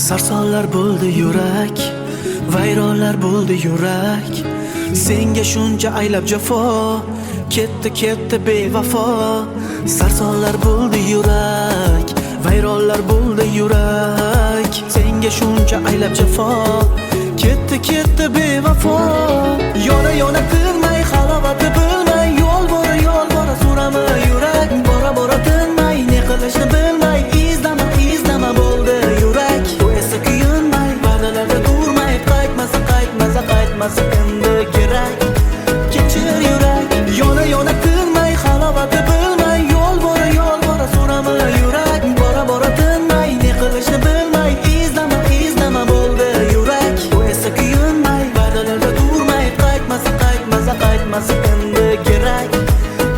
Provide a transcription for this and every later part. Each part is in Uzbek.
Sarsonlar bo'ldi yurak, vayronlar bo'ldi yurak. Senga shuncha aylab jafo, ketdi bevafo. Sarsonlar bo'ldi yurak, vayronlar bo'ldi yurak. Senga shuncha aylab jafo, ketdi bevafo. Yona tinmay, halovati bilmay, yo'l bora so'rama yurak. Bora tinmay, ne qilishni bilmay, izdama bo'ldi yurak. Bu esa kuyunmay, va'dalarda turmay, qaytmasa endi kerak. Kechir yurak, yona tinmay, halovati bilmay, yo'l bora so'rama yurak. Bora tinmay, ne qilishni bilmay, izdama bo'ldi yurak. Bu esa kuyunmay, va'dalarda turmay, qaytmasa endi kerak.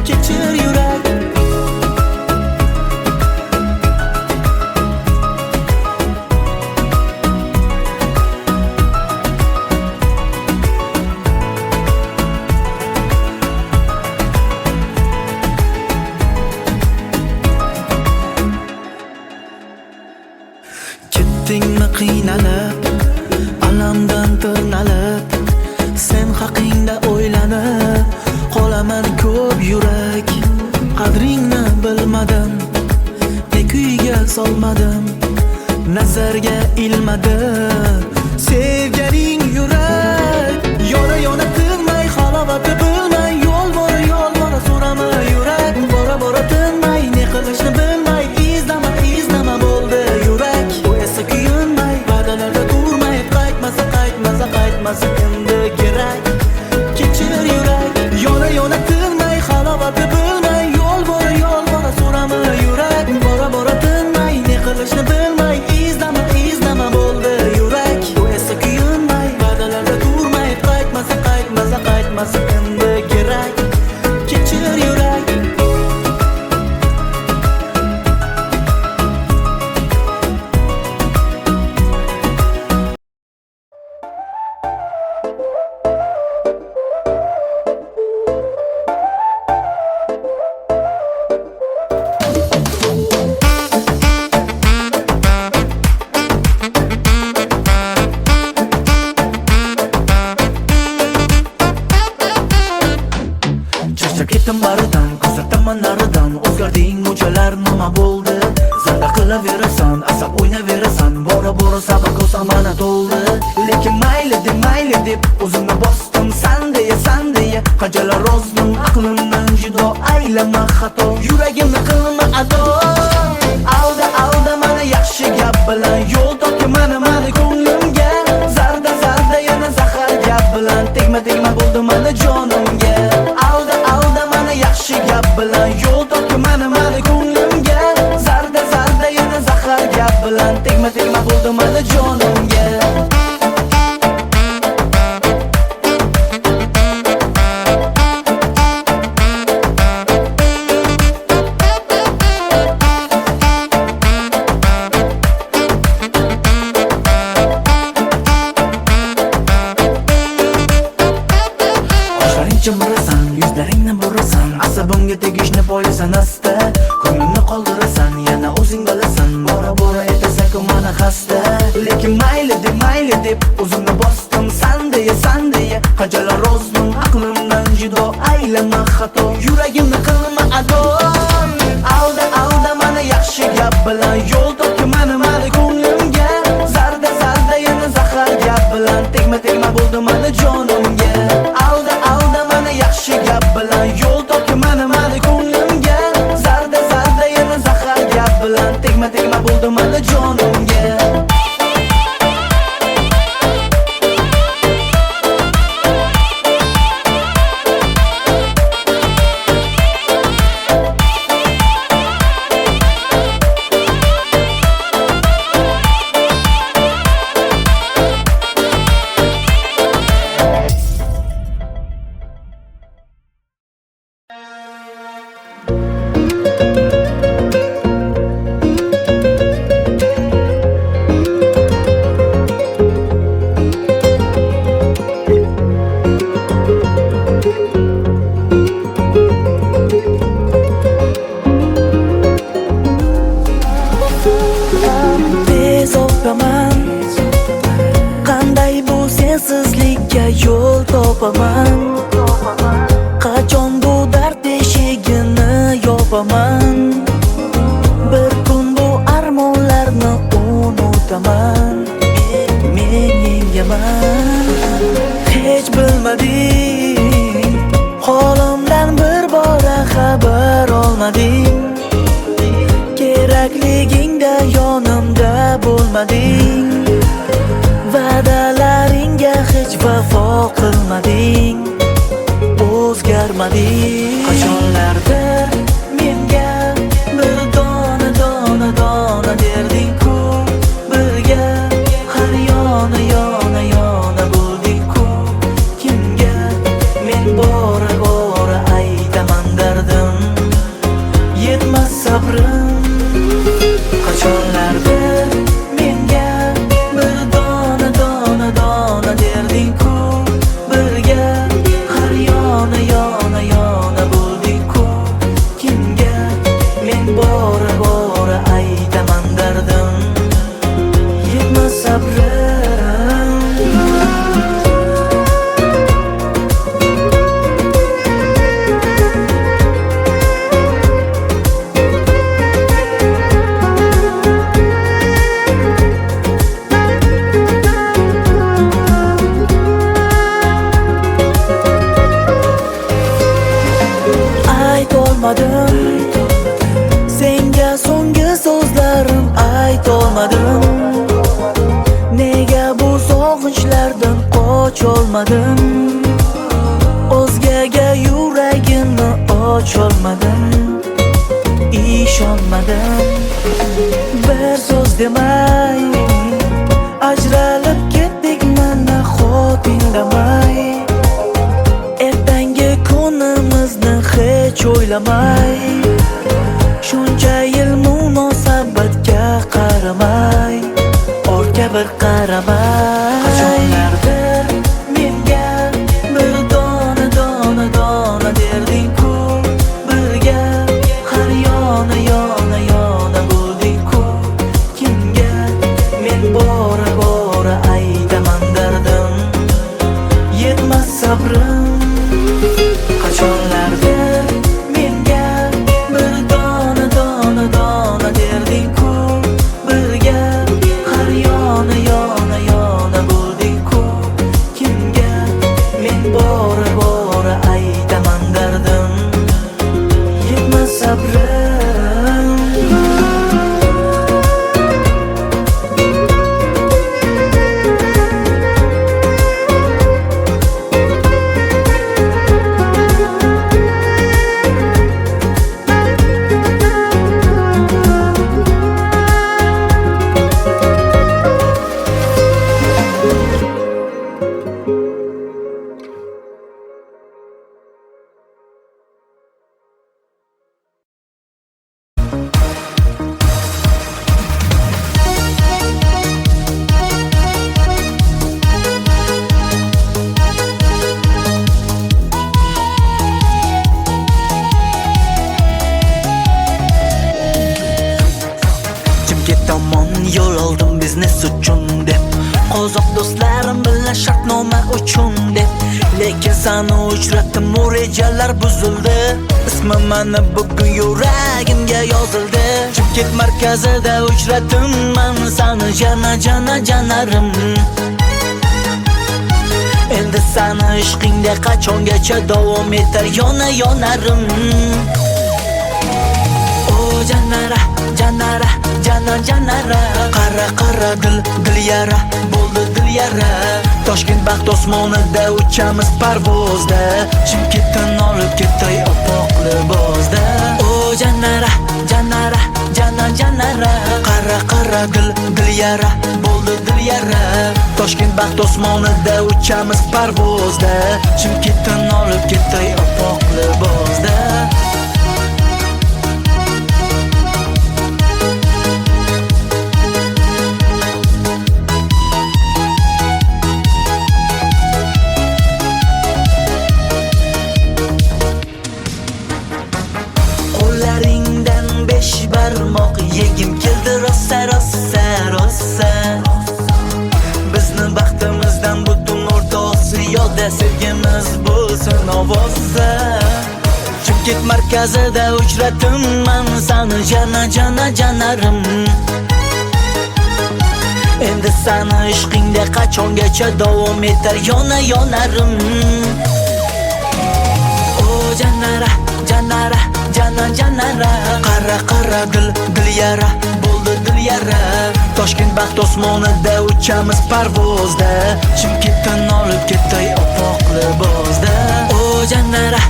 Kechir yurak. Ketdingmi qiynalib, alamdan tirnalib, sen haqingda o'ylanib qolaman ko'p yurak. Qadringni bilmadim, ne kuyga solmadim, nazarga ilmadi sevganing yurak. Yona tinmay, halovati bilmay, yo'l bora so'rama yurak. Bora tinmay, ne qilishni bilmay, izdama bo'ldi yurak. Bu esa kuyunmay, va'dalarda turmay, qaytmasa endi kerak. Kechir yurak, yona tinmay, halovati bilmay, yo'l bora so'rama yurak. Bora tinmay, ne qilishni bilmay, izdama bo'ldi yurak. Bu esa kuyunmay, va'dalarda turmay, qaytmasa endi kerak. Kechir yurak. Charchab ketdim baridan, kuzataman naridan. O'zgarding bunchalar nima bo'ldi? Zarda qilaverasan, asab o'ynaverasan. Bora sabr ko'sa mana to'ldi. Lekin mayli deb o'zimni bosdim. San deya qanchalar rozdim. Aqlimdan judo aylama xato, yuragimni qilma ado. Alda mana yaxshi gap bilan yo'l topdi mana ko'nglimga. Zarda yana zahar gap bilan tegma bo'ldi mana jonimga. Alda mana yaxshi gap bilan yo'l topdi mana ko'nglimga. Zarda yana zahar gap bilan tegma bo'ldi mana jonimga. Chimirasan, yuzlaringni burasan, asabimga tegishni poyasan asta. Ko'nglimni qoldirasan, yana o'zing bilasan, bora etasan mana xasta. Lekin mayli deb o'zimni bosdim. San deya qanchalar rozdim. Aqlimdan judo aylama xato, yuragimni qilma ado. Alda mana yaxshi gap bilan yo'l topdi mana ko'nglimga. Zarda yana zahar gap bilan tegma bo'ldi mana jonimga. Alda mana yaxshi gap bilan yo'l topdi mana ko'nglimga. Zarda yana zahar gap bilan tegma bo'ldi mana jonimga. topaman. Bir kun bu armonlarni unutaman. Men yengaman. Hech bilmading, holimdan bir bora xabar olmading. Kerakligingda yonimda bo'lmading. Va'dalaringga hech vafo qilmading. O'zgarmading. Qachonlardir menga bir dona dona dona derding-ku. Birga har yona yona yona bo'lding-ku. Kimga men bora bora aytaman dardim, yetmas sabrim. Qachonlardir menga bir dona dona dona derding-ku. Birga har yona yona yona bo'lding-ku. Kimga men bora bora aytaman dardim, yetmas sabrim. Aytolmadim senga so'nggi so'zlarim, aytolmadim. Nega bu sog'inchlardan qocholmadim? O'zgaga yuragimni ocholmadim, ishonmadim. Bir so'z demay ajralib ketdik mana xotingdamay. Ertangi kunimizni hech o'ylamay, shuncha yil munosabatga qaramay, ortga bir qaramay. Qachonlardir menga bir dona dona dona derding-ku. Birga har yona yona yona bo'lding-ku. Kimga men bora bora aytaman dardim, yetmas sabrim. Qachonlardir menga bir dona dona dona derding-ku. Birga har yona yona yona bo'lding-ku. Kimga men bora bora aytaman dardim, yetmas sabrim. Yo'l oldim biznes uchun deb, qozoq do'stlarim bilan shartnoma uchun deb. Lekin seni uchratdim, u rejalar buzildi. Ismim mana bugun yuragimga yozildi. Chimkent markazida uchratdim men seni jana jana janarim. Endi seni ishqingda qachongacha davom etar yona yonarim. O janara janara jana janara, qara qara dil yara bo'ldi dil yara. Toshkent baxt osmonida uchamiz parvozda, Chimkentdan olib ketay oppoq libosda. O janara janara jana janara, qara qara dil yara bo'ldi dil yara. Toshkent baxt osmonida uchamiz parvozda, Chimkentdan olib ketay oppoq libosda. Barmoq yegim keldi rosa rosa rosa. Bizni baxtimizdan butun O'rta Osiyoda sevgimiz bo'lsin ovoza. Market markazida uchratimman sani janarim. Endi sani ishqingda qachongacha davom etar yonarim. O janara qara dil yara bo'ldi dil yara. Toshkent baxt osmonida uchamiz parvozda, Chimkentdan olib ketay oppoq libosda. O janara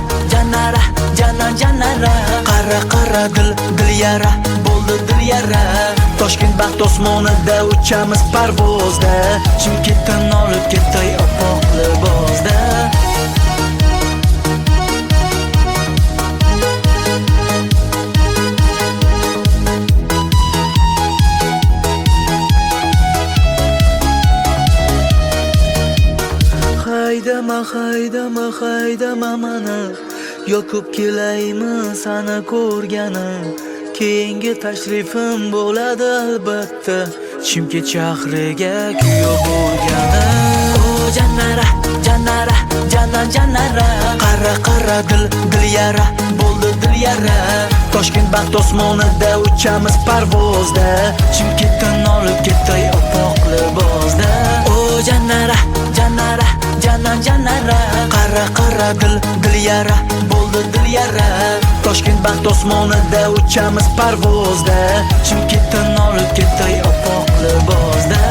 qara dil yara bo'ldi dil yara. Toshkent baxt osmonida uchamiz parvozda, Chimkentdan olib ketay oppoq libosda. Haydama mani, yoqib kelaymi sani ko'rgani. Keyingi tashrifim bo'ladi albatta, Chimkent shahriga kuyov bo'lgani. O janara qara dil yara bo'ldi dil yara. Toshkent baxt osmonida uchamiz parvozda, Chimkentdan olib ketay oppoq libosda. O janara qara dil yara bo'ldi dil yara. Toshkent baxt osmonida uchamiz parvozda, Chimkentdan olib ketay oppoq libosda.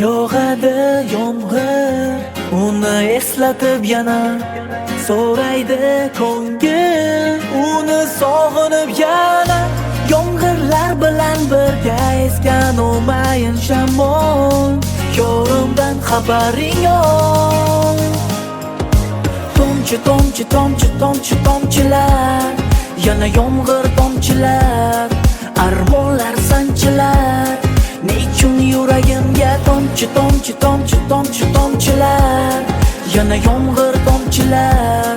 Yog'adi yomg'ir, uni eslatib yana so'raydi ko'ngil, uni sog'inib yana. Yomg'irlar bilan birga esgan o'mayin shamol, yorimdan xabaring yo'q. Tomchilar, yana yomg'ir tomchilar, armonlar sanchilar. Nechun yuragimga tomchilar, yana yomg'ir tomchilar,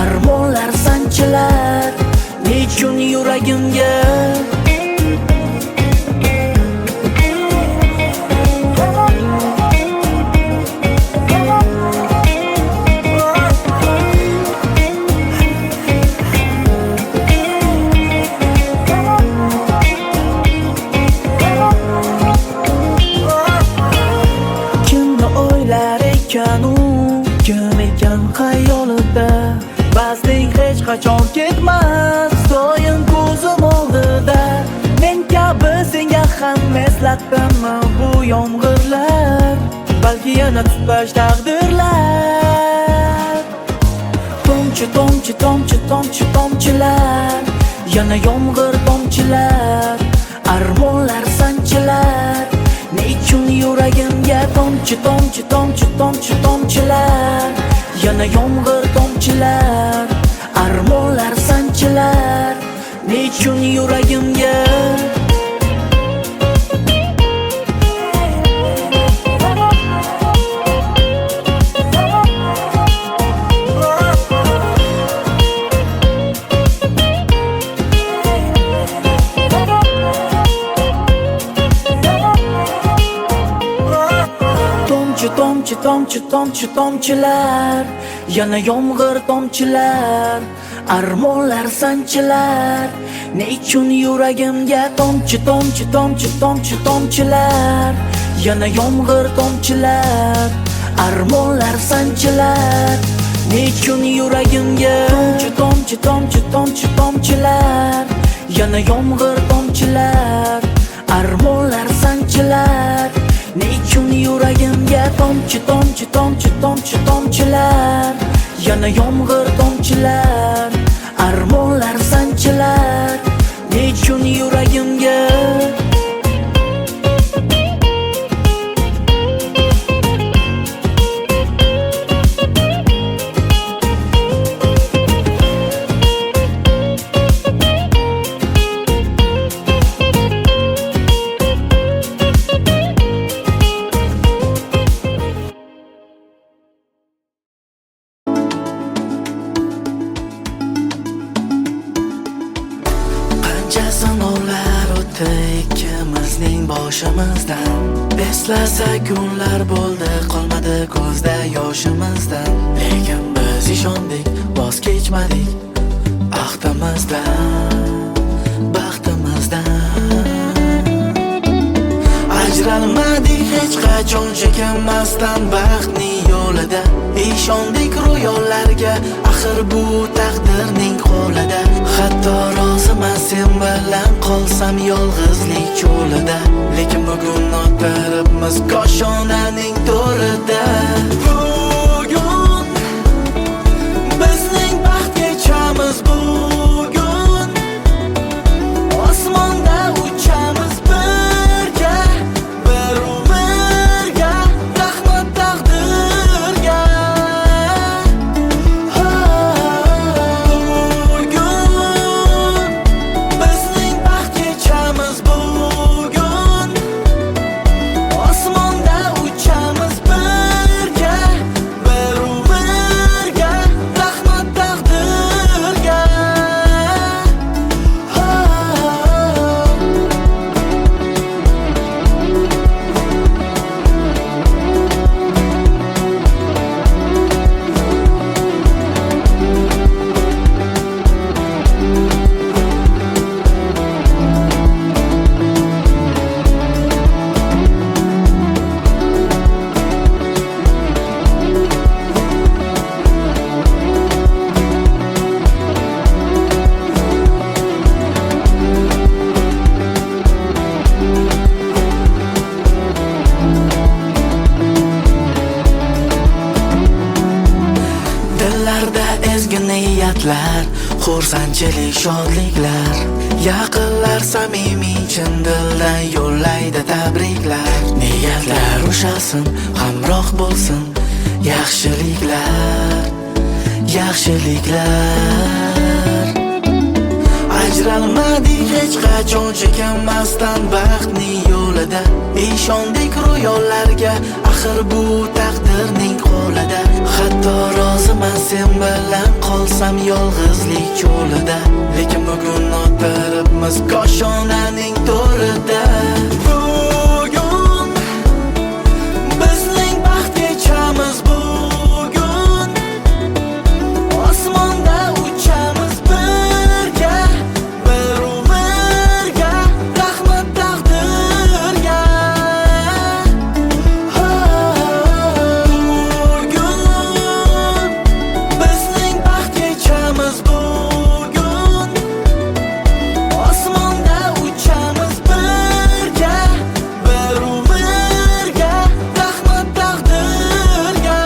armonlar sanchilar. Nechun yuragimga kim ekan xayolida. Bazning hech qachon ketmas, doim ko'zim oldida. Men kabi senga ham eslatdimmi bu yomg'irlar, balki yana tutbash taqdirlar. Tomchilar, yana yomg'ir tomchilar, armonlar sanchilar. Nechun yuragimga tomchilar, yana yomg'ir tomchilar, armonlar sanchilar. Nechun yuragimga tomchilar, yana yomg'ir tomchilar, armonlar sanchilar. Nechun yuragimga tomchilar, yana yomg'ir tomchilar, armonlar sanchilar. Nechun yuragimga tomchilar, yana yomg'ir tomchilar, armonlar sanchilar. Nechun yuragimga tomchilar, yana yomg'ir tomchilar, armonlar sanchilar. Nechun yuragimga ikkimizning boshimizdan. Eslasa kunlar bo'ldi, qolmadi ko'zda yoshimizdan. Lekin biz ishondik, voz kechmadik ahdimizdan, baxtimizdan. Ajralmadik hech qachon chekinmasdan baxtning yo'lida. Ishondik ro'yollarga, axir bu taqdirning qo'lida. Hatto roziman sen bilan qolsam yolg'izlik cho'lida. Lekin bugun o'tiribmiz koshonaning to'rida. Bugun bizning baxt kechamiz, bugun osmonda uchamiz birga, bir umrga, rahmat taqdirga. Bugun bizning baxt kechamiz, bugun osmonda uchamiz birga, bir umrga, rahmat taqdirga. Dillarda ezgi niyatlar, xursandchilik, shodliklar. Yaqinlar samimiy chin dildan yo'llaydi tabriklar. Niyatlar ushasin, hamroh bo'lsin yaxshiliklar, yaxshiliklar. Ajralmadik hech qachon chekinmasdan baxtning yo'lida. Ishondik ro'yollarga, axir bu taqdirning qo'lida. Hatto roziman sen bilan qolsam yolg'izlik cho'lida. Lekin bugun o'tiribmiz koshonaning to'rida. Bugun bizning baxt kechamiz, bugun osmonda uchamiz birga, bir umrga, rahmat taqdirga. Bugun bizning baxt kechamiz, bugun osmonda uchamiz birga, bir umrga, rahmat taqdirga.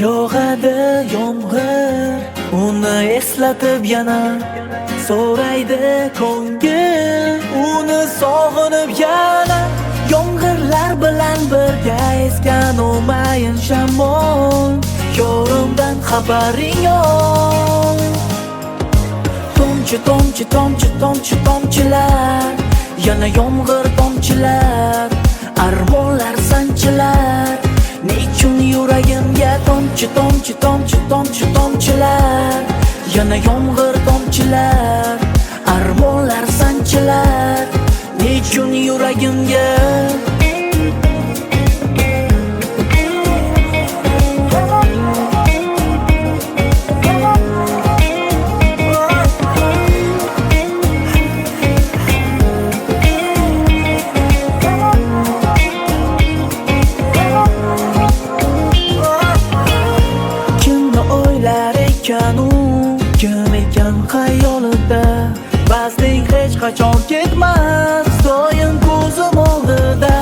Yog'adi yomg'ir, uni eslatib yana so'raydi ko'ngil, uni sog'inib yana. Yomg'irlar bilan birga esgan o'mayin shamol, yorimdan xabaring yo'q. Tomchi, tomchi, tomchi, tomchi, tomchilar, yana yomg'ir tomchilar, armonlar sanchilar. Nechun yuragimga tomchi, tomchi, tomchi, tomchi, tomchilar, yana yomg'ir tomchilar, armonlar sanchilar. Nechun yuragimga ekan u, kim ekan xayolida. Basting hech qachon ketmas, doim ko'zim oldida.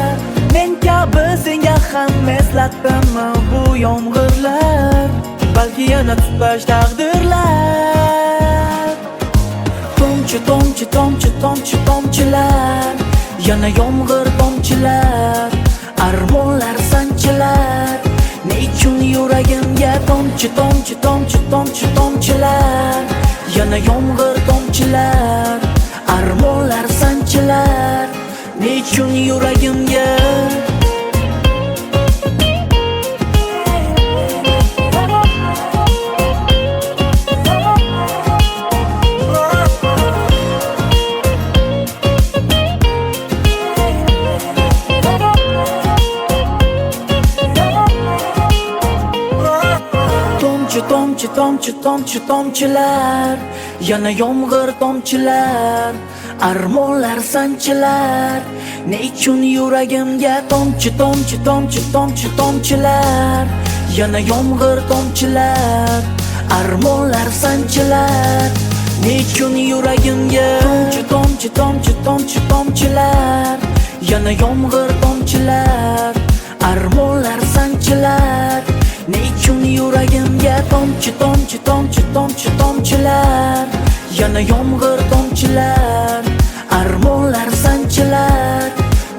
Men kabi senga ham eslatdimmi bu yomg'irlar, balki yana tutlash taqdirlar. Tomchi, tomchi, tomchi, tomchi, tomchilar, yana yomg'ir tomchilar, armonlar sanchilar. Nechun yuragimga tomchi, tomchi, tomchi, tomchi, tomchilar, yana yomg'ir tomchilar, armonlar sanchilar. Nechun yuragimga tomchi, tomchi, tomchi, tomchilar, yana yomg'ir tomchilar, armonlar sanchilar. Nechun yuragimga tomchi, tomchi, tomchi, tomchi, tomchilar, yana yomg'ir tomchilar, armonlar sanchilar. Nechun yuragimga tomchi, tomchi, tomchi, tomchi, tomchilar, yana yomg'ir tomchilar, armonlar sanchilar. Nechun yuragimga tomchi, tomchi, tomchi, tomchi, tomchilar, yana yomg'ir tomchilar, armonlar sanchilar.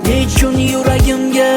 Nechun yuragimga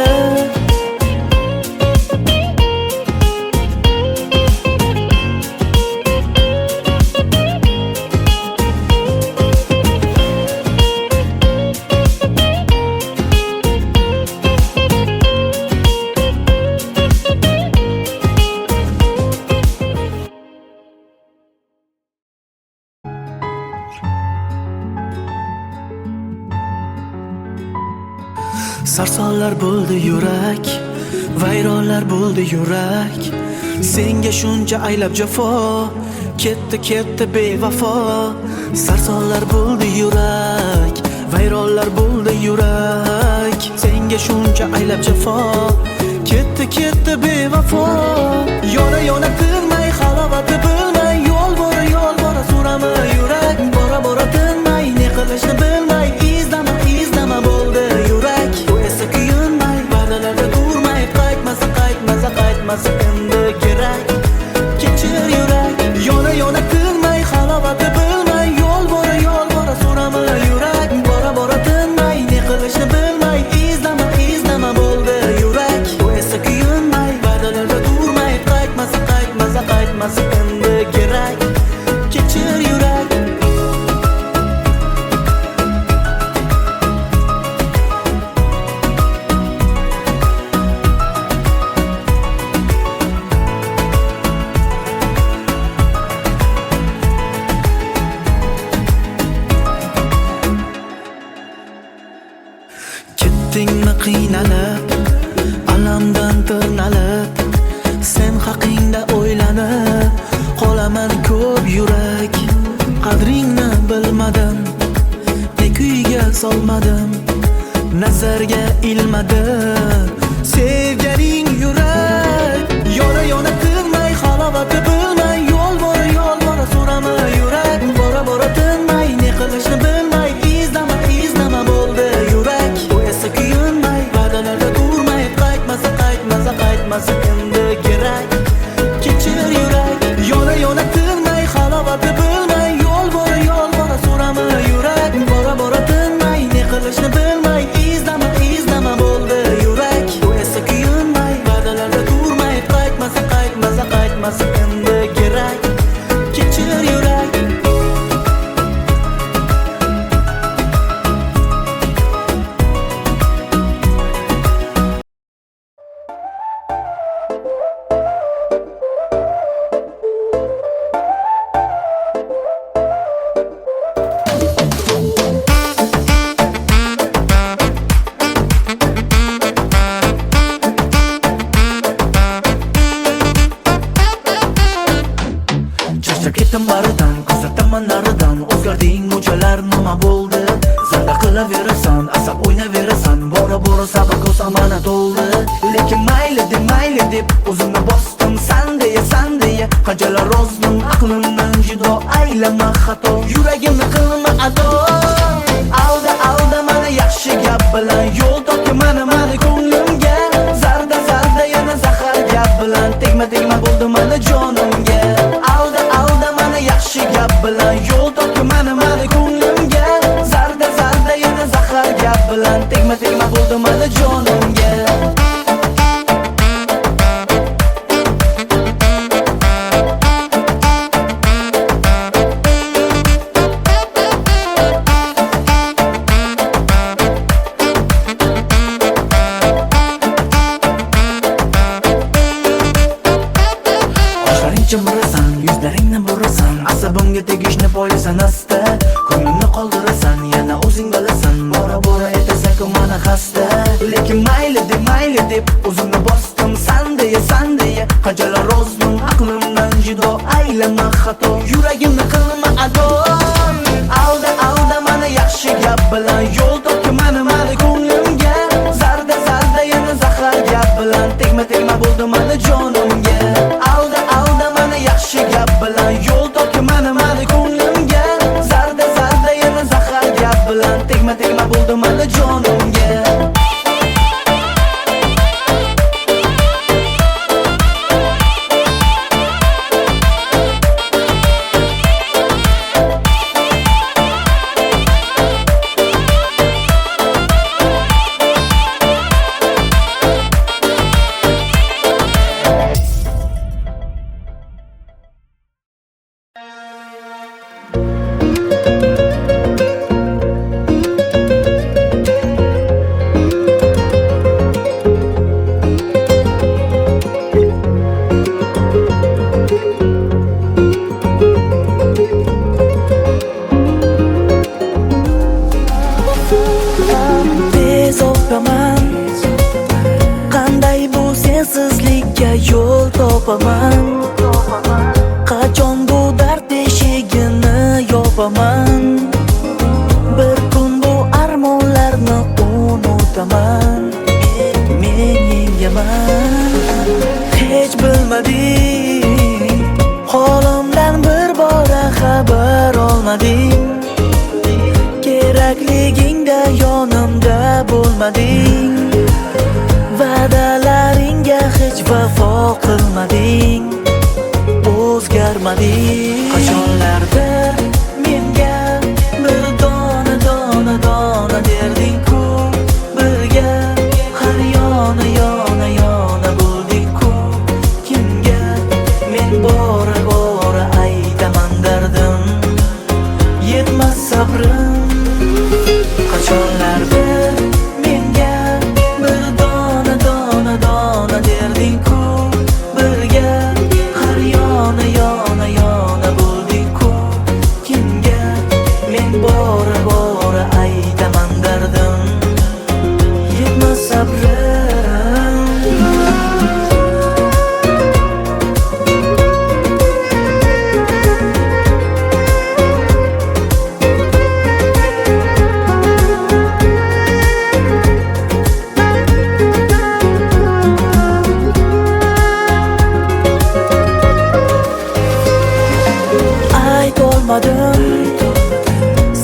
sarsonlar bo'ldi yurak, vayronlar bo'ldi yurak. Senga shuncha aylab jafo, ketdi ketdi bevafo. Sarsonlar bo'ldi yurak, vayronlar bo'ldi yurak. Senga shuncha aylab jafo, ketdi ketdi bevafo. Yona yona tinmay, halovati bilmay, yo'l bora so'rama yurak. Bora bora tinmay, ne qilishni bilmay, izlama izlama bo'ldi yurak. Kuyunmay, va'dalarda durmay, qaytmasa qaytmasa qaytmasa endi kerak. Kechir yurak, yona yona tinmay, halovati bilmay, yo'l bora so'rama yurak. Bora bora tinmay, ne qilishni bilmay, izlama izlama bo'ldi yurak. Bu esa kuyunmay, va'dalarda durmay, qaytmasa qaytmasa qaytmasa endi kerak. Kechir yurak. Ketdingmi qiynalib, alamdan tirnalib, sen haqingda o'ylanib qolaman ko'p yurak. Qadringni bilmadim, ne kuyga solmadim, nazarga ilmadi sevganing yurak. Yona yona tinmay, halovati bilmay, yo'l bora so'rama yurak. Bora bora tinmay, ne qilishni bilmay, izlama izlama bo'ldi yurak. Bu esa kuyunmay, va'dalarda durmay, qaytmasa qaytmasa qaytmasa endi kerak. Kechir yurak, yona yona tinmay, halovati bilmay, yo'l bora so'rama yurak. Bora bora tinmay, ne qilishni bilmay, izlama izlama bo'ldi yurak. Bu esa kuyunmay, va'dalarda durmay, qaytmasa qaytmasa qaytmasa endi kerak. Kechir yurak. Ketdim baridan, kuzataman naridan. O'zgarding muchalar nima bo'ldi? Zarda qilaverasan, asab o'ynaverasan. Bora bora sabr ko'sa mana to'ldi. Lekin mayli deb o'zimni bosdim, san deya san deya qanchalar rozman aqlimdan judo aylama xato yuragimni qilma ado alda mana yaxshi gap bilan yo'l topga mana ko'nglimga zarda yana zahar gap bilan tegma bo'ldi mana jonimga alda mana yaxshi gap bilan yo'l topga mana ko'nglimga zarda yana zahar gap bilan tegma bo'ldi mana jonimga Murasan, yuzlaringni burasan asabimga tegishni poyasan asta ko'nglimni qoldirasan yana o'zing bilasan bora etasan mana xasta lekin mayli deb o'zimni bosdim san deya qanchalar rozman aqlimdan judo aylama xato yuragimni qilma ado alda mana yaxshi gap bilan yo'l topga mana ko'nglimga zarda yana zahar gap bilan tegma bo'ldi mana jonimga alda mana yaxshi gap bilan yo'l topga mana ko'nglimga zarda yana zahar gap bilan tegma bo'ldi mana jonimga qanday bu sensizlikka yo'l topaman qachon bu dard eshigini yopaman bir kun bu armonlarni unutaman men yengaman hech bilmading holimdan bir bora xabar olmading kerakligingda yonimda bo'lmading va'dalaringga hech vafo qilmading o'zgarmading qachonlardir menga bir dona derding-ku birga har yona bo'lding-ku kimga men bora aytaman dardim yetmas sabrim qachonlardir menga bir dona derding-ku birga har yona bo'lding-ku kimga men bora aytaman dardim yetmas sabrim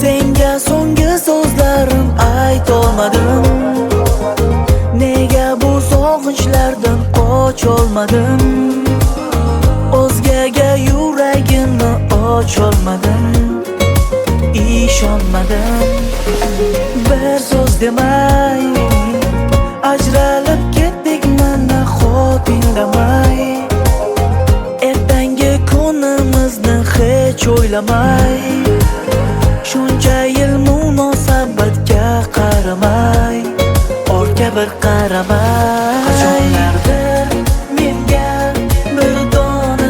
senga so'nggi so'zlarim aytolmadim nega bu sog'inchlardan qocholmadim o'zgaga yuragimni ocholmadim ishonmadim bir so'z demay ajralib ketdik mana xotinglamay ertangi kunimizni hech o'ylamay shuncha yil munosabatga qaramay ortga bir qaramay qachonlardir menga bir dona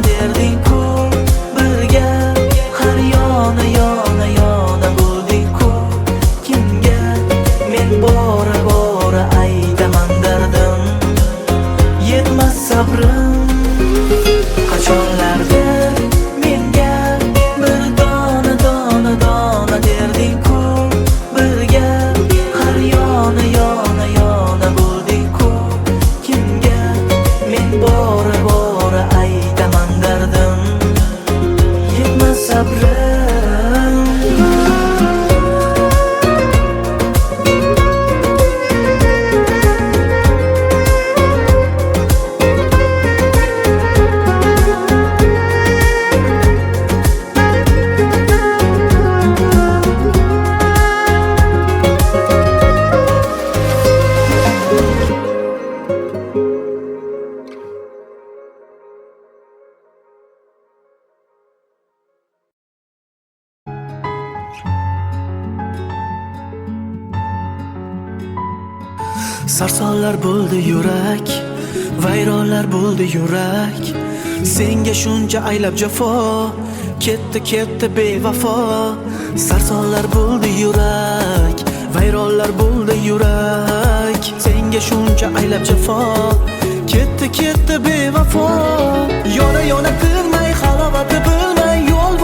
derding-ku birga har yona bo'lding-ku kimga men bora aytaman dardim yetmas sabrim qachonlardir menga bir dona derding-ku birga har yona Sarsonlar bo'ldi yurak, vayronlar bo'ldi yurak. Senga shuncha aylab jafo, ketdi bevafo. Sarsonlar bo'ldi yurak, vayronlar bo'ldi yurak. Senga shuncha aylab jafo, ketdi bevafo. Yona tinmay halovati bilmay, yo'l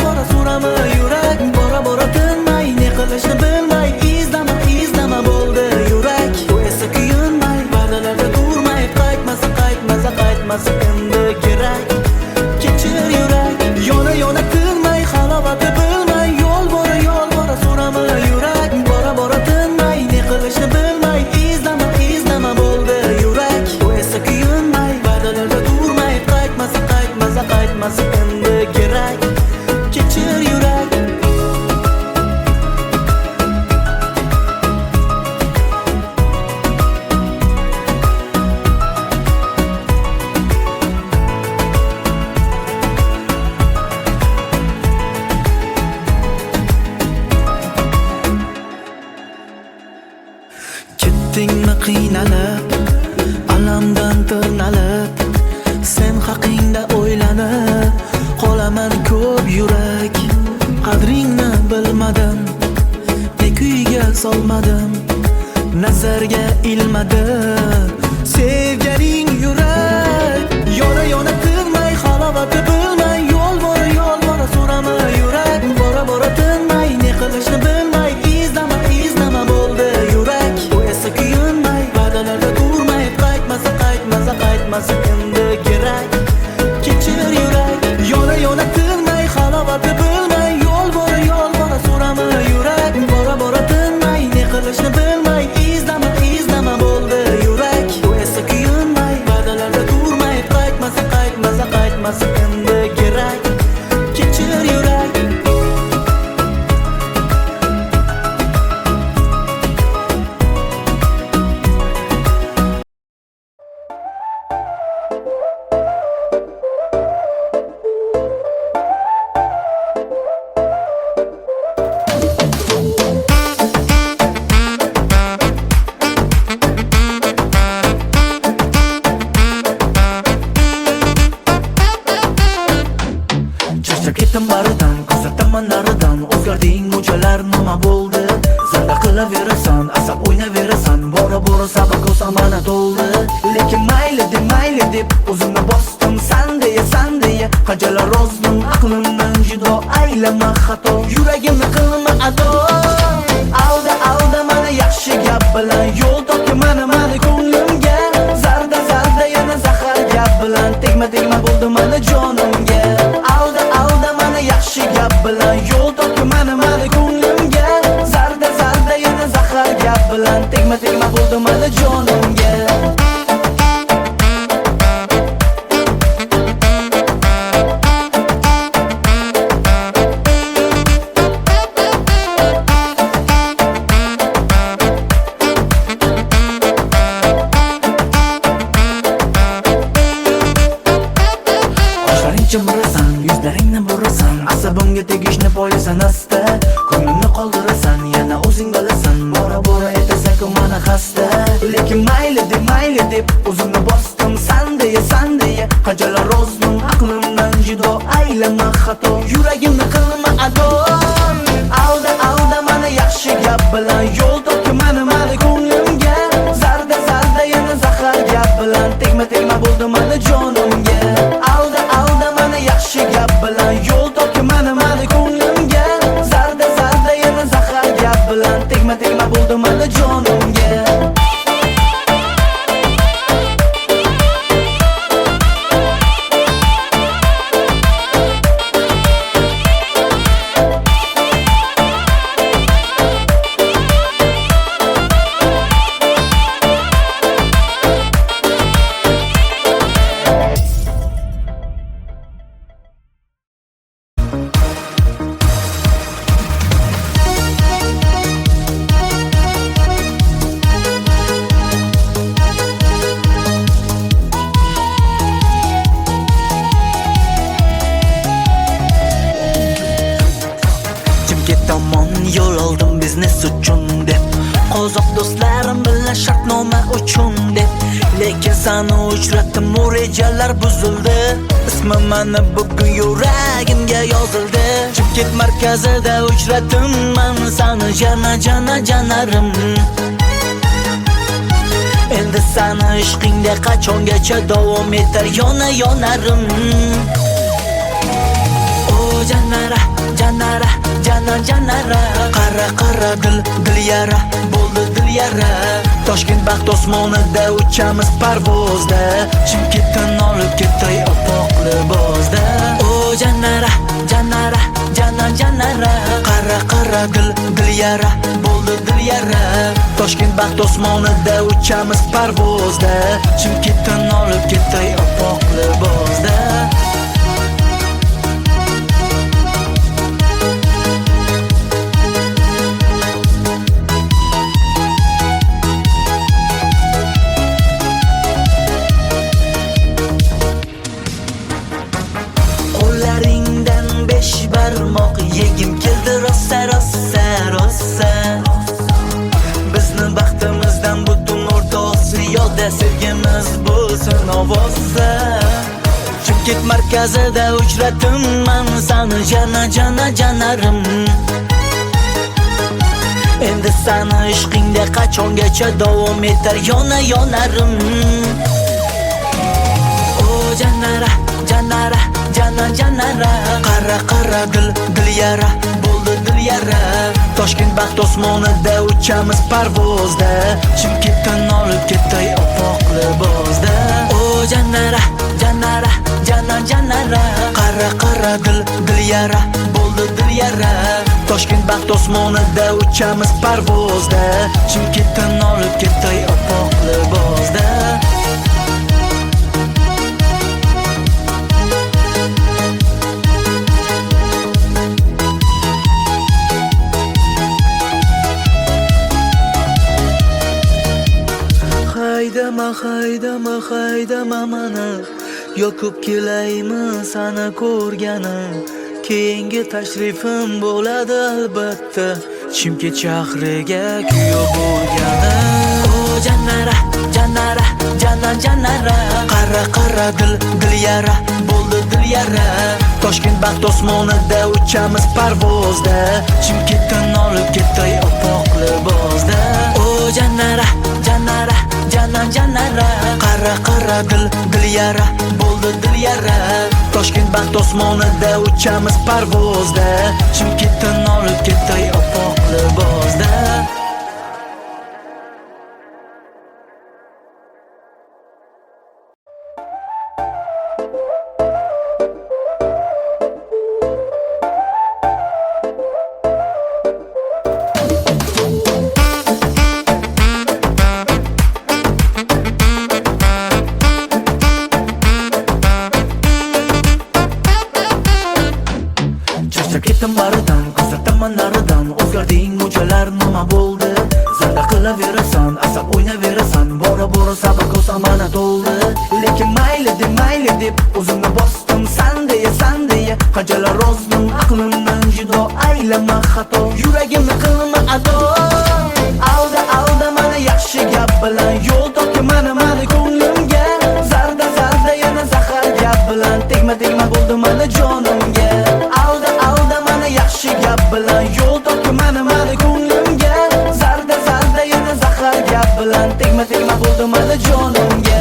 bora so'rama yurak. Bora tinmay, ne qilishni bilmay, izlama bo'ldi yurak. Bu esa kuyunmay, va'dalarda durmay, qaytmasa endi kerak. Kechir yurak, yona tinmay halovati bilmay, yo'l bora so'rama yurak. Bora tinmay, ne qilishni bilmay, izlama bo'ldi yurak. Bu esa kuyunmay, va'dalarda durmay, qaytmasa endi kerak. Kechir yurak. Ketdingmi qiynalib, alamdan tirnalib, sen haqingda o'ylanib qolaman ko'p yurak. Qadringni bilmadim, ne kuyga solmadim, nazarga ilmadi sevganing yurak. Yona tinmay halovati bilmay, yo'l bora so'rama yurak. Bora tinmay, ne qilishni bilmay, izlama bo'ldi yurak. Bu esa kuyunmay, va'dalarda durmay, qaytmasa endi kerak. Kechir yurak, yona tinmay halovati bilmay, yo'l bora so'rama yurak. Bora tinmay, ne qilishni bilmay, izlama bo'ldi yurak. Bu esa kuyunmay, va'dalarda durmay, qaytmasa endi kerak. Kechir yurak. Charchab ketdim baridan, kuzataman naridan. O'zgarding muchalar nima bo'ldi? Zarda qilaverasan, asab o'ynaverasan. Bora sabr ko'sa mana to'ldi. Lekin mayli deb o'zimni bosdim. San deya qanchalar rozdim. Aqlimdan judo aylama xato, yuragimni qilma ado. Alda mana yaxshi gap bilan yo'l topga mana ko'nglimga. Zarda yana zahar gap bilan tegma bo'ldi mana jonimga. Alda mana yaxshi gap bilan yo'l topga mana ko'nglimga. Zarda yana zahar gap bilan tegma bo'ldi mana jonimga. Chimirasan, yuzlaringni burasan, asabimga tegishni poyasan asta. Ko'nglimni qoldirasan, yana o'zing bilasan. Bora etasan mana xasta. Lekin mayli deb o'zimni bosdim. San deya qanchalar rozdim. Aqlimdan judo aylama xato, yuragimni qilma ado. Alda mana yaxshi gap bilan yo'l topga mana ko'nglimga. Zarda yana zahar gap bilan tegma bo'ldi mana jonimga. Alda mana yaxshi gap bilan yo'l topga mana ko'nglimga. Zarda yana zahar gap bilan tegma bo'ldi mana jonimga. yo'l oldim biznes uchun deb. Qozoq do'stlarim bilan shartnoma uchun deb. Lekin seni uchratdim, u rejalar buzildi. Ismim mani bugun yuragimga yozildi. Chimkent markazida uchratdim men seni janarim. Endi seni ishqingda qachongacha davom etar yonarim. O janara qara dil yara bo'ldi dil yara. Toshkent baxt osmonida uchamiz parvozda, Chimkentdan olib ketay oppoq libosda. O janara qara dil yara bo'ldi dil yara. Toshkent baxt osmonida uchamiz parvozda, Chimkentdan olib ketay oppoq libosda. Qo'llaringdan 5 barmoq yegim keldi rosa. Bizni baxtimizdan butun O'rta Osiyoda sevgimiz bo'lsin ovozda. Chimkent markazida uchratdim men seni janarim. Endi seni ishqingda qachongacha davom etar yonarim. O janara qara dil yara bo'ldi dil yara. Toshkent baxt osmonida uchamiz parvozda, Chimkentdan olib ketay oppoq libosda. O janara qara dil yara bo'ldi dil yara. Toshkent baxt osmonida uchamiz parvozda, Chimkentdan olib ketay oppoq libosda. Haydama mani, yoqib kelaymi seni ko'rganim. Keyingi tashrifim bo'ladi albatta, Chimkent shahriga kuyov bo'lganim. O janara qara dil yara bo'ldi dil yara. Toshkent baxt osmonida uchamiz parvozda, Chimkentdan olib ketay oppoq libosda. O janara qara dil yara bo'ldi dil yara. Toshkent baxt osmonida uchamiz parvozda, Chimkentdan olib ketay oppoq libosda. Ketdim baridan, ko'rsataman naridan. O'zgarding unchalar nima bo'ldi? Zarda qilaverasan, asab o'ynaverasan. Bora sabr ko'rsam mana to'ldi. Lekin mayli deb o'zimni bosdim san deya. Qanchalar rozdim aqlimdan judo, aylama xato. Yuragimni qilma ado. Alda mana yaxshi gap bilan yo'l topgan mana ko'nglimga. Zarda yana zahar gap bilan tegma bo'ldi mana jonimga. Alda mana yaxshi gap bilan yo'l topgan mana ko'nglimga. Zarda yana zahar gap bilan tegma bo'ldi mana jonimga.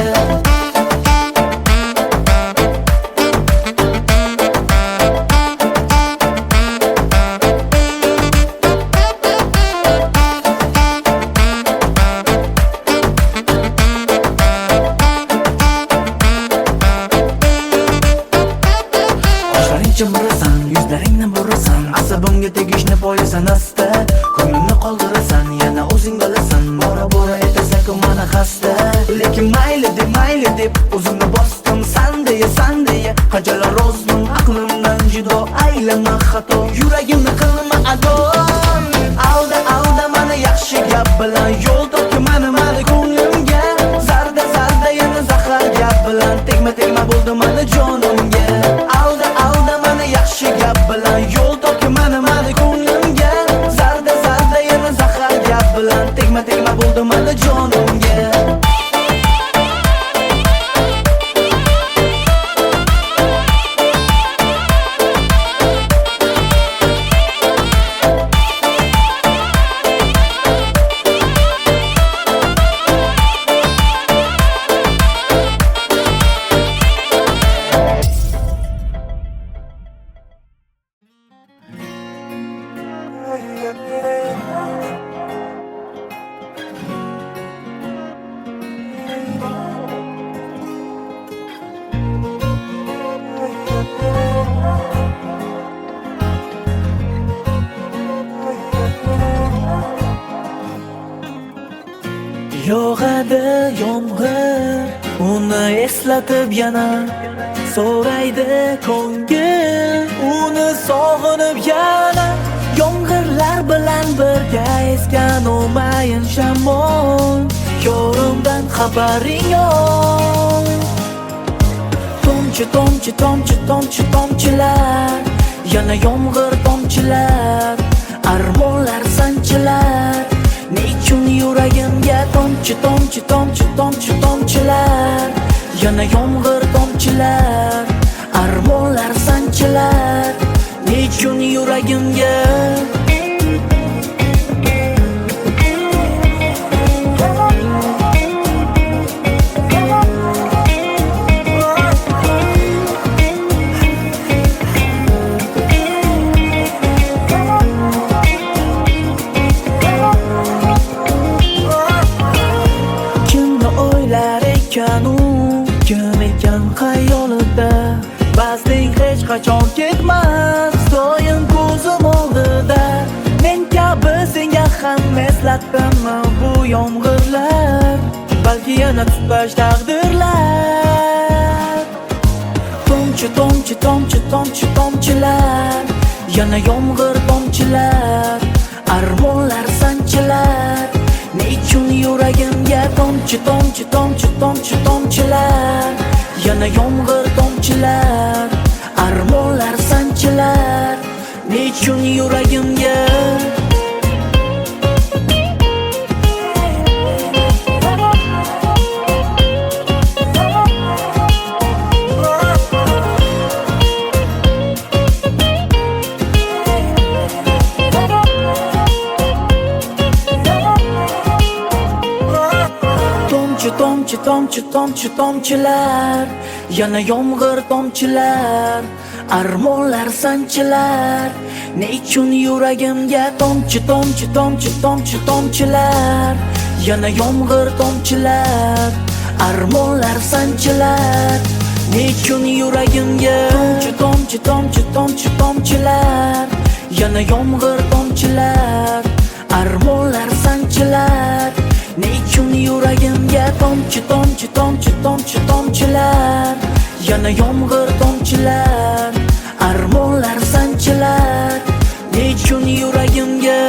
Chimirasan, yuzlaringni burasan, asabimga tegishni poyasan asta. Ko'nglimni qoldirasan, yana o'zing bilasan. Bora etasan mana xasta. Lekin mayli deb o'zimni bosdim san deya. Qanchalar rozdim aqlimdan judo, aylama xato. Yuragimni qilma ado. Alda mana yaxshi gap bilan yo'l topgan mana ko'nglimga. Zarda yana zahar gap bilan tegma bo'ldi mana jonimga. Alda mana yaxshi gap bilan yo'l topgan mana ko'nglimga. Zarda yana zahar gap bilan tegma bo'ldi mana jonimga. Yog'adi yomg'ir, uni eslatib yana so'raydi ko'ngil, uni sog'inib yana. Yomg'irlar bilan birga esgan o'mayin shamol, yorimdan xabaring yo'q. Tomchi, tomchi, tomchi, tomchi, tomchilar, yana yomg'ir tomchilar, armonlar sanchilar. Nechun yuragimga tomchi, tomchi, tomchi, tomchi, tomchilar, yana yomg'ir tomchilar, armonlar sanchilar. Nechun yuragimga kim ekan xayolida, ba'zing hech qachon ketmas, doim ko'zim oldida. Men kabi senga ham eslatdimmi bu yomg'irlar, balki yana tutbash taqdirlar. Tomchi, tomchi, tomchi, tomchi, tomchilar, yana yomg'ir tomchilar, armonlar sanchilar. Nechun yuragimga tomchi, tomchi, tomchi, tomchi, tomchilar, yana yomg'ir tomchilar, armonlar sanchilar. Nechun yuragimga tomchi, tomchi, tomchi, tomchilar, yana yomg'ir tomchilar, armonlar sanchilar. Nechun yuragimga tomchi, tomchi, tomchi, tomchi, tomchilar, yana yomg'ir tomchilar, armonlar sanchilar. Nechun yuragimga tomchi, tomchi, tomchi, tomchi, tomchilar, yana yomg'ir tomchilar, armonlar sanchilar. Nechun yuragimga tomchi, tomchi, tomchi, tomchi, tomchilar, yana yomg'ir tomchilar, armonlar sanchilar. Nechun yuragimga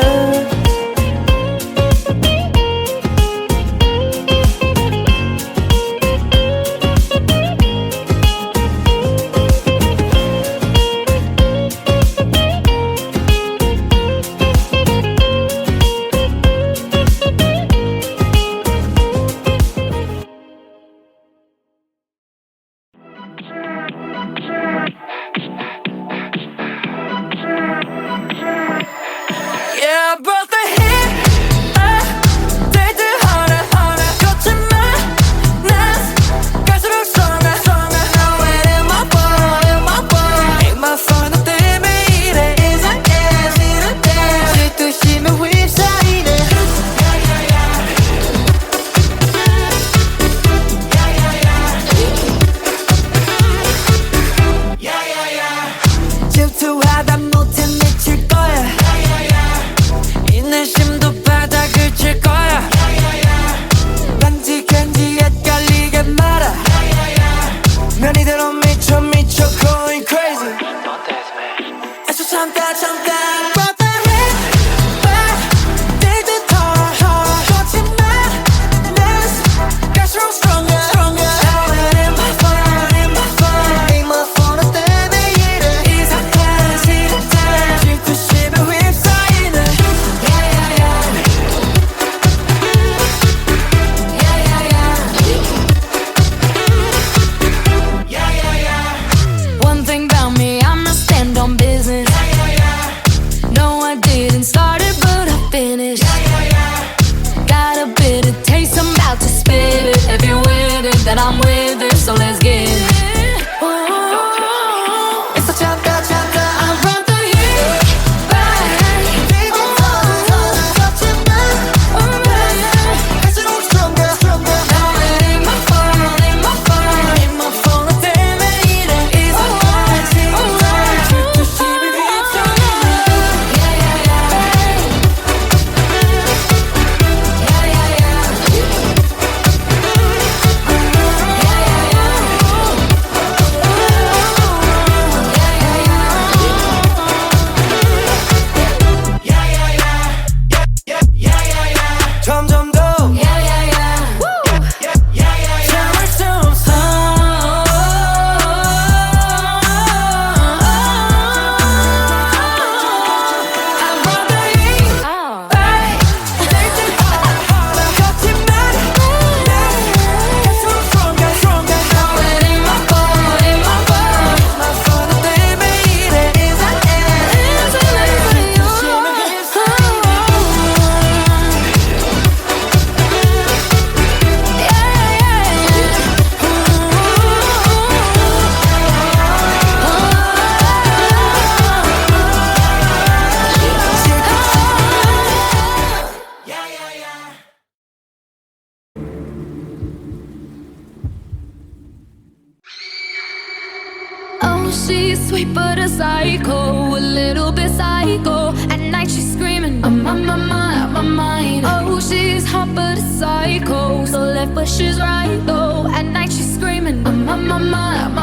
she's sweet but a psycho, a little bit psycho. At night she's screaming, I'm on my mind. Oh, she's hot but a psycho, so left but she's right though. At night she's screaming, I'm on my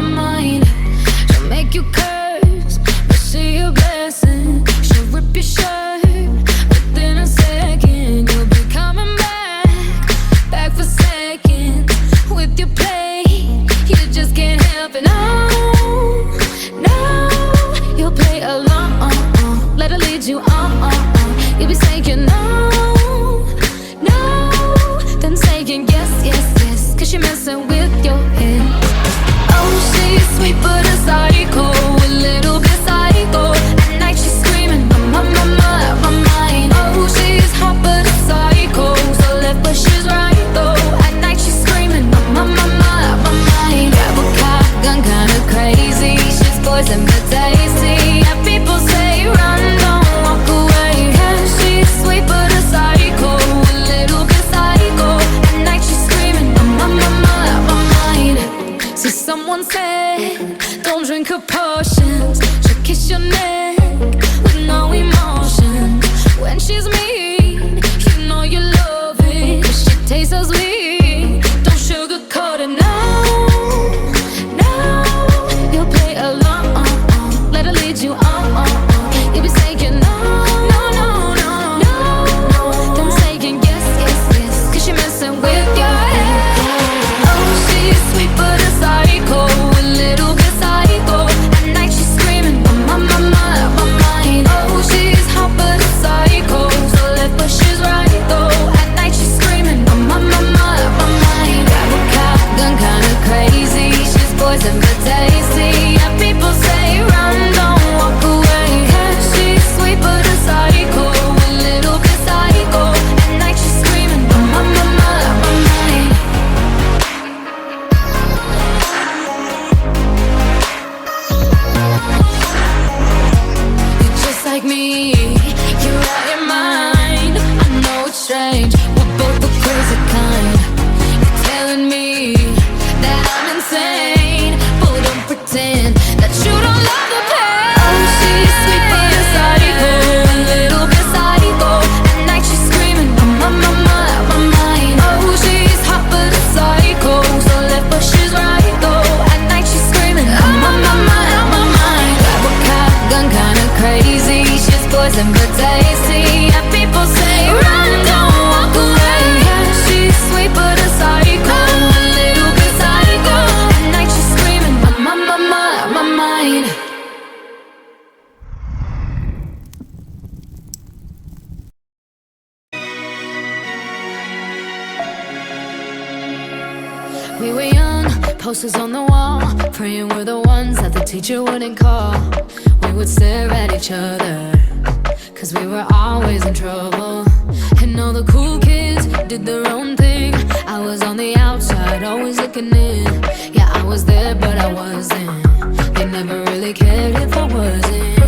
mind. She'll make you curse, but she a blessing. She'll rip your shirt within a second. You'll be coming back for seconds with your play. You just can't help it. No, you'll play along. Let her lead you on. You'll be saying no, then saying yes, cause you're messing with your head. Oh, she's sweet but a psycho, a little bit psycho. At night she's screaming, I'm on my mind. Oh, she's hot but a psycho, so left but she's right though. At night she's screaming, I'm on my mind. Grab a gun, kinda crazy. She's poison but tasty. And people say run, don't walk away. Yeah, she's sweet but a psycho, a little bit psycho. At night she's screaming, I'm on my mind. See, someone said, don't drink her potions. She'll kiss your neck with no emotion. When she's mean, you know you love it. She tastes so sweet, don't sugarcoat it. No, you'll play along. Let her lead you on. You'll be saying no, then saying yes, cause you're messing with your head. Oh, she's sweet but a psycho, a little bit psycho. At night she's screaming, I'm on my mind. Oh, she's hot but a psycho, so left but she's right though. At night she's screaming, I'm on my mind. Grab a gun, kinda crazy. She's poison but tasty. And people say run, don't walk away. Yeah, she's sweet but a psycho, a little bit psycho. At night she's screaming, I'm on my mind. You're just like me, you're out your mind. I know it's strange, we're both the crazy kind. You're telling me that I'm insane, but don't pretend that you don't love the pain. Oh, she's sweet but a psycho, a little bit psycho. At night she's screaming, I'm on my mind. Oh, she's hot but a psycho, so left but she's right though. At night she's screaming, I'm on my mind. Grab a gun, kinda crazy. She's poison but tasty. And people say run, don't walk away. Yeah, she's sweet but a psycho, a little bit psycho. At night she's screaming, I'm on my mind. We were young, posters on the wall, praying we're the ones that the teacher wouldn't call. We would stare at each other, cause we were always in trouble. And all the cool kids did their own thing. I was on the outside, always looking in. Yeah, I was there, but I wasn't. They never really cared if I wasn't.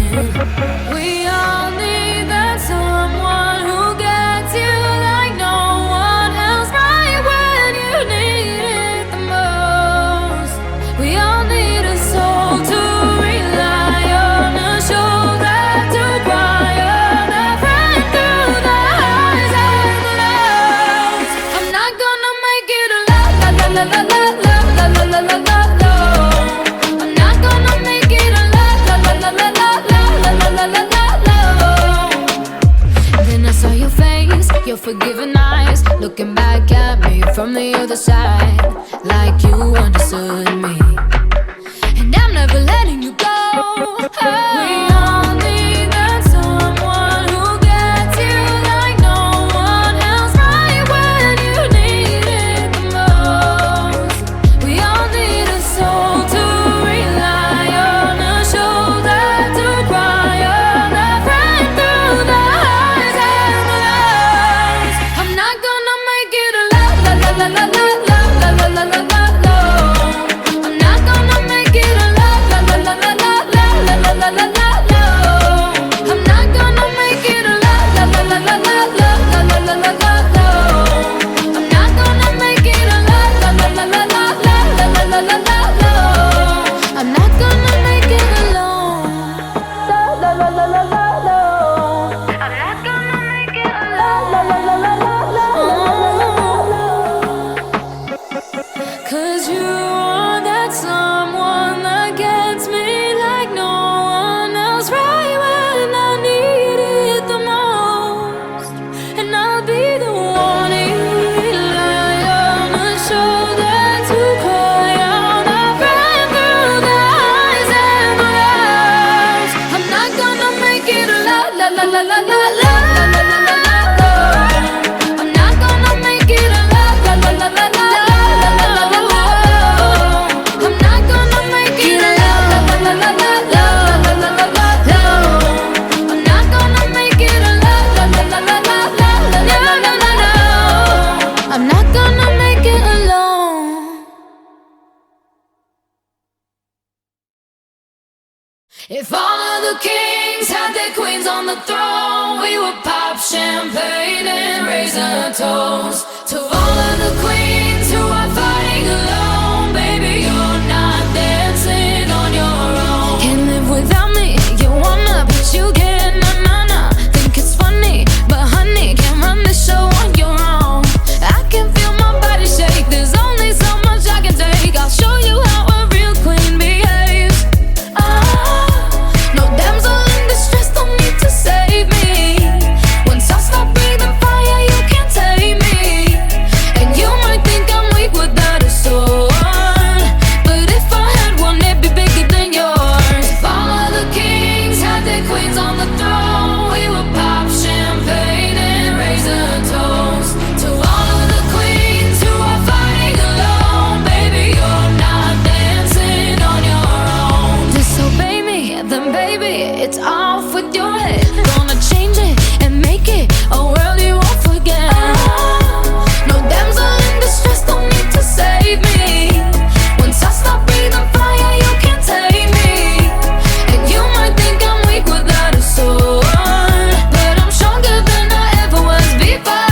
We all need that someone who gets you like no one else, right when you need it the most. We all need a soul to rely on, a shoulder to cry on, a friend through the highs and the lows. I'm not gonna make it a la la la la la la la la la la la la. I'm not gonna make it a la la la la la la la la la la la. Then I saw your face, your forgiving eyes, looking back at me from the other side, like you understood me. And I'm never letting you go. We all need that someone who gets you like no one else, right when you need it the most. We all need a soul to rely on, a shoulder to cry on, a friend through the highs and the lows. I'm not gonna make it a la la la la la la la la la la la la. If all of the kings had their queens on the throne, we would pop champagne and raise a toast to all of the queens who are fighting alone. Baby, you're not dancing on your own. Can't live without me, you wanna, but you can't, nah. Think it's funny, but honey, can't run the show on your own. I can feel my body shake, there's only so much I can take. I'll show you how a real queen behaves. No damsel in distress, don't need to save me. Once I stop breathing fire, you can't tame me. And you might think I'm weak without a sword, but if I had one, it'd be bigger than yours. If all of the kings had their queens on the throne, we would pop champagne and raise a toast to all of the queens who are fighting alone. Baby, you're not dancing on your own. Disobey me, then baby, it's off with your head. Gonna change it and make it a world you won't forget. No damsel in distress, don't need to save me. Once I stop breathing fire, you can't take me. And you might think I'm weak without a sword, but I'm stronger than I ever was before.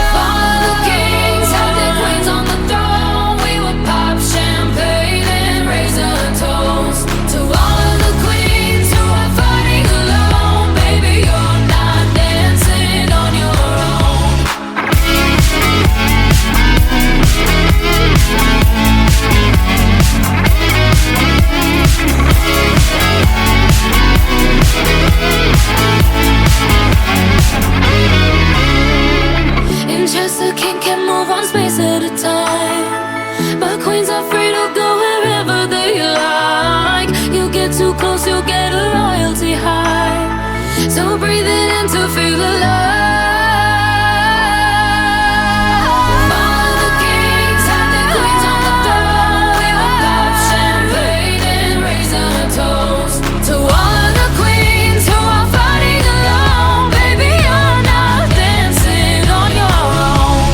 If all of the kings had their queens on the throne, we would pop champagne and raise a toast to all of the queens who are fighting alone. Baby, you're not dancing on your own. In chess, a king can move one space at a time, but queens are free to go wherever they like. You get too close, you'll get a royalty high. So breathe it in to feel alive. All of the kings had their queens on the throne. We would pop champagne and raise a toast to all of the queens who are fighting alone. Baby, you're not dancing on your own.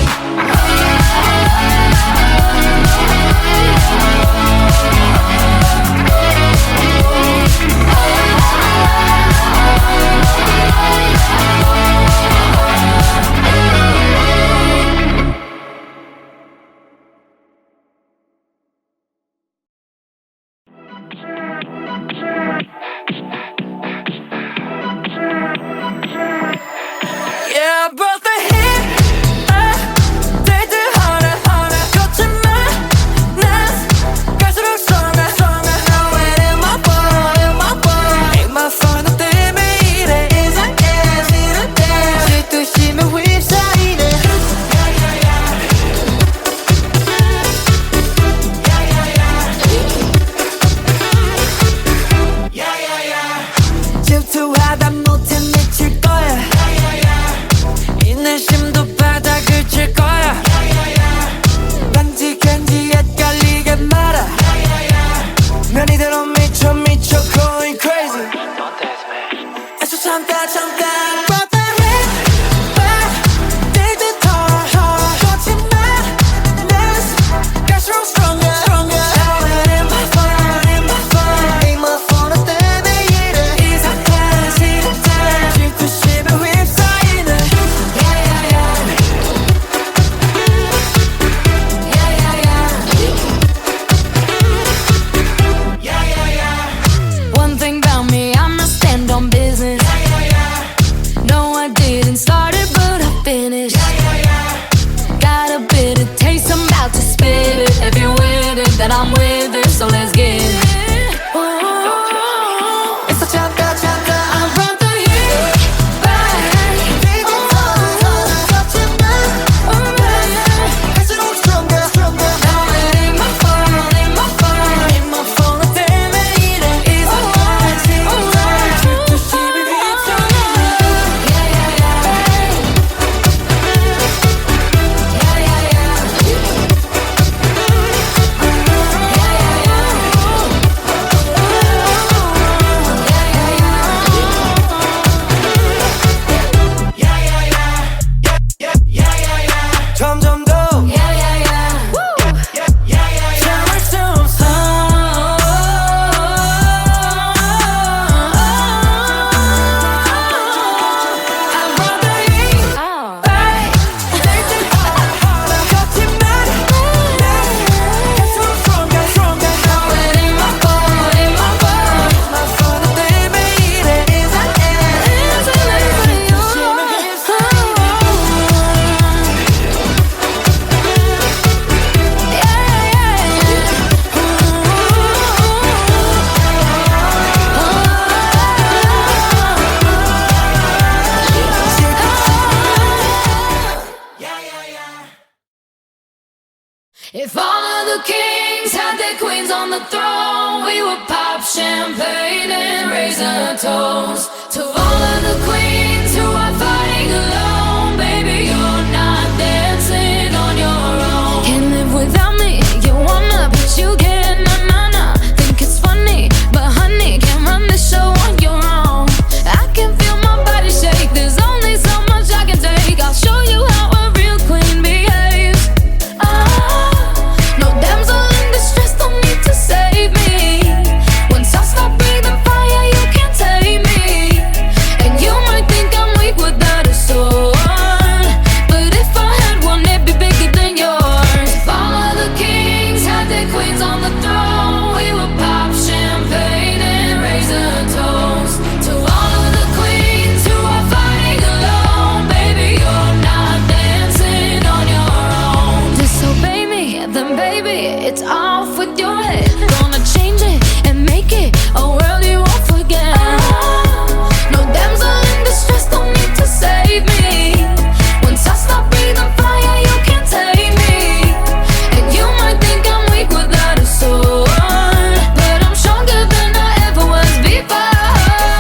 the kings had their queens on the throne. We would pop champagne and raise a toast to all of the queens who are fighting alone. Baby, you're not dancing on your own. Can't live without me, you wanna, but you can't. Nah, nah, nah. Think it's funny, but honey, can't run the show on your own. I can feel my body shake, there's only so much I can take. I'll show you how a real queen behaves. No damsel in distress, don't need to save me. Once I stop breathing fire, you can't tame me. And you might think I'm weak without a sword, but if I had one, it'd be bigger than yours. If all of the kings had their queens on the throne, we would pop champagne and raise a toast to all of the queens who are fighting alone. Baby, you're not dancing on your own. Disobey me, then baby, it's off with your head. Gonna change it and make it a world you won't forget. No damsel in distress, don't need to save me. Once I stop breathing fire, you can't take me. And you might think I'm weak without a sword, but I'm stronger than I ever was before.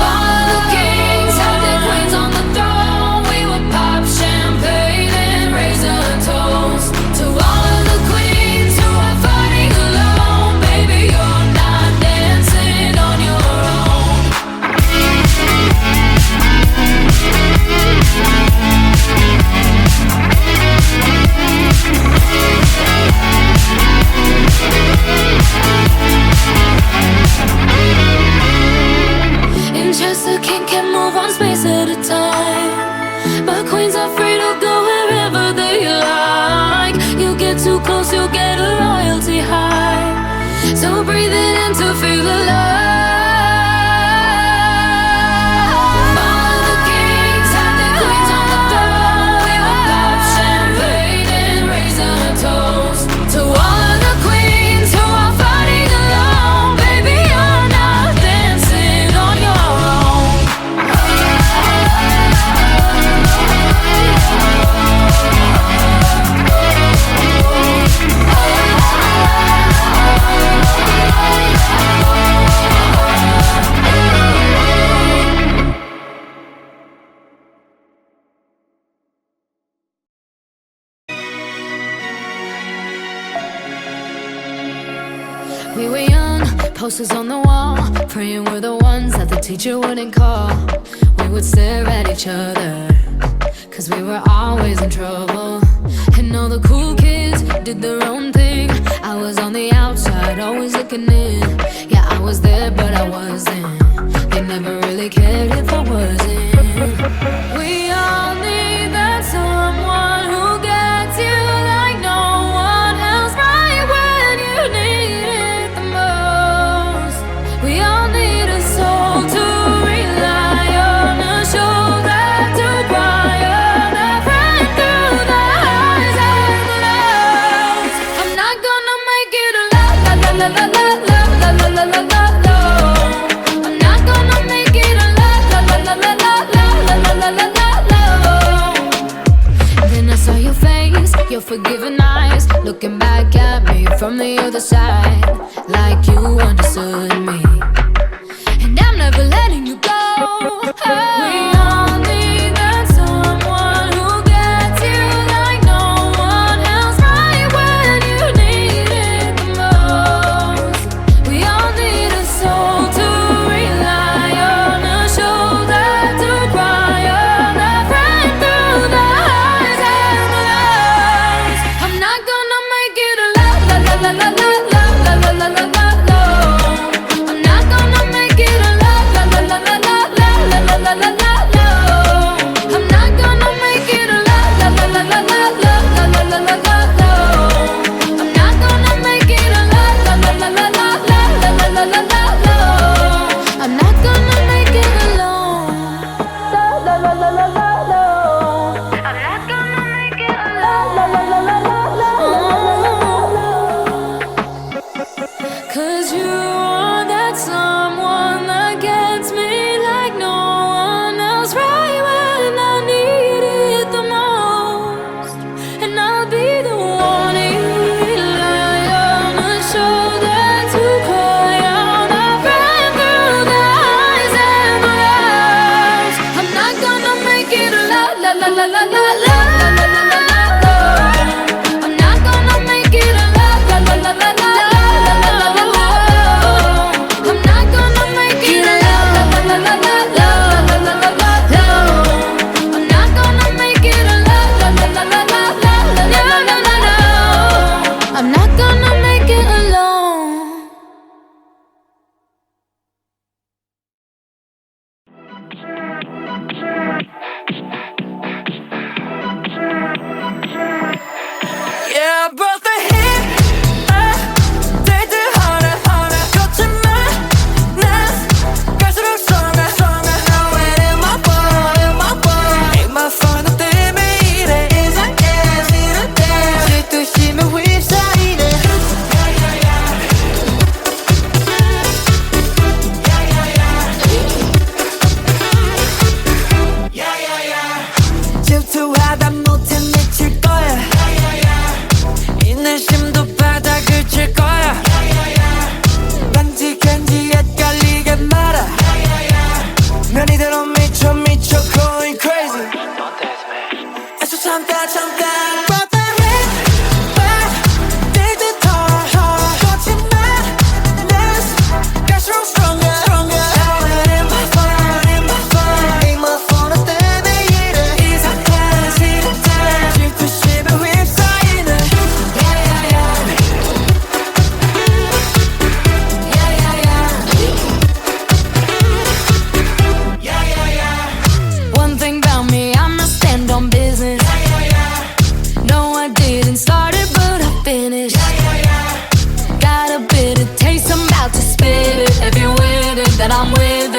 All of the kings had their queens on the throne. We would pop champagne and raise a toast to all of the queens who are fighting alone. Baby, you're not dancing on your own. In chess, a king can move one space at a time, but queens are free to go wherever they like. You get too close, you'll get a royalty high. So breathe it in to feel alive. All of the kings had their queens on the throne. We would pop champagne and raise a toast to all of the queens who are fighting alone. Baby, you're not dancing on your own. We were young, posters on the wall, praying we're the ones that the teacher wouldn't call. We would stare at each other, cause we were always in trouble. And all the cool kids did their own thing. I was on the outside, always looking in. Yeah, I was there, but I wasn't. They never really cared if I wasn't. We all need that someone who gets you like no one else, right when you need it the most. We all need a soul to rely on, a shoulder to cry on, a friend through the highs and the lows. I'm not gonna make it a la la la la la la la la la la la la. I'm not gonna make it a la la la la la la la la la la la la. Then I saw your face, your forgiving eyes, looking back at me from the other side, like you understood me. And I'm never letting you go. We all need that someone who gets you like no one else, right when you need it the most. We all need a soul to rely on, a shoulder to cry on, a friend through the highs and the lows. I'm not gonna make it a la la la la la la la la la la la la. I'm with